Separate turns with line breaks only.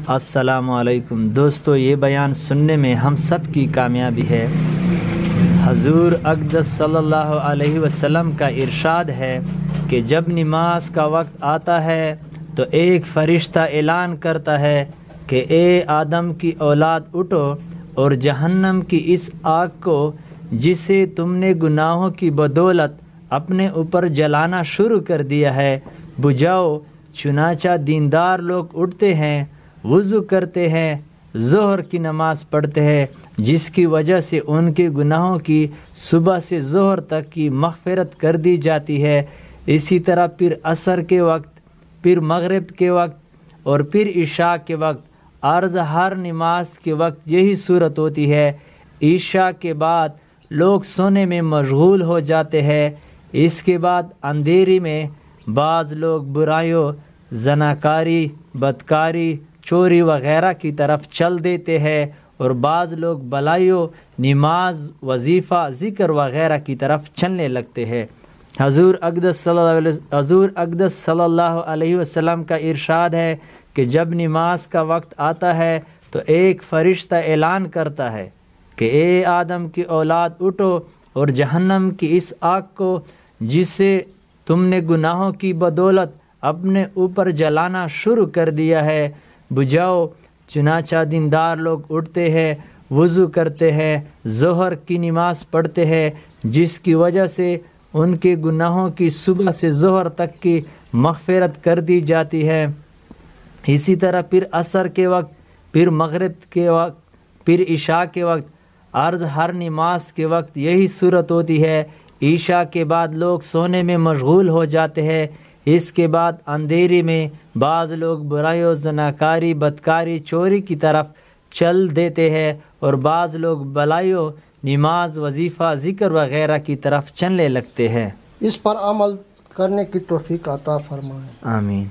السلام علیکم دوستو، یہ بیان سننے میں ہم سب کی کامیابی ہے۔ حضور اقدس صلی اللہ علیہ وسلم کا ارشاد ہے کہ جب نماز کا وقت آتا ہے تو ایک فرشتہ اعلان کرتا ہے کہ اے آدم کی اولاد اٹھو اور جہنم کی اس آگ کو جسے تم نے گناہوں کی بدولت اپنے اوپر جلانا شروع کر دیا ہے بجھاؤ۔ چنانچہ دیندار لوگ اٹھتے ہیں، وضو کرتے ہیں، ظہر کی نماز پڑھتے ہیں، جس کی وجہ سے ان کے گناہوں کی صبح سے ظہر تک کی مغفرت کر دی جاتی ہے۔ اسی طرح پھر عصر کے وقت، پھر مغرب کے وقت اور پھر عشاء کے وقت، عرض ہر نماز کے وقت یہی صورت ہوتی ہے۔ عشاء کے بعد لوگ سونے میں مشغول ہو جاتے ہیں۔ اس کے بعد اندھیری میں بعض لوگ برائیوں، زناکاری، بدکاری، چوری وغیرہ کی طرف چل دیتے ہیں اور بعض لوگ بلائیوں، نماز، وظیفہ، ذکر وغیرہ کی طرف چلنے لگتے ہیں۔ حضور اقدس صلی اللہ علیہ وسلم کا ارشاد ہے کہ جب نماز کا وقت آتا ہے تو ایک فرشتہ اعلان کرتا ہے کہ اے آدم کی اولاد اٹھو اور جہنم کی اس آگ کو جسے تم نے گناہوں کی بدولت اپنے اوپر جلانا شروع کر دیا ہے بجھاؤ۔ چنانچہ دیندار لوگ اٹھتے ہیں، وضو کرتے ہیں، ظہر کی نماز پڑھتے ہیں، جس کی وجہ سے ان کے گناہوں کی صبح سے ظہر تک کی مغفرت کر دی جاتی ہے۔ اسی طرح پھر عصر کے وقت، پھر مغرب کے وقت، پھر عشاء کے وقت، عرض ہر نماز کے وقت یہی صورت ہوتی ہے۔ عشاء کے بعد لوگ سونے میں مشغول ہو جاتے ہیں۔ اس کے بعد اندھیری میں بعض لوگ برائیوں، زناکاری، بدکاری، چوری کی طرف چل دیتے ہیں اور بعض لوگ بلائیوں، نماز، وظیفہ، ذکر وغیرہ کی طرف چلنے لگتے ہیں۔
اس پر عمل کرنے کی توفیق عطا فرمائے،
آمین۔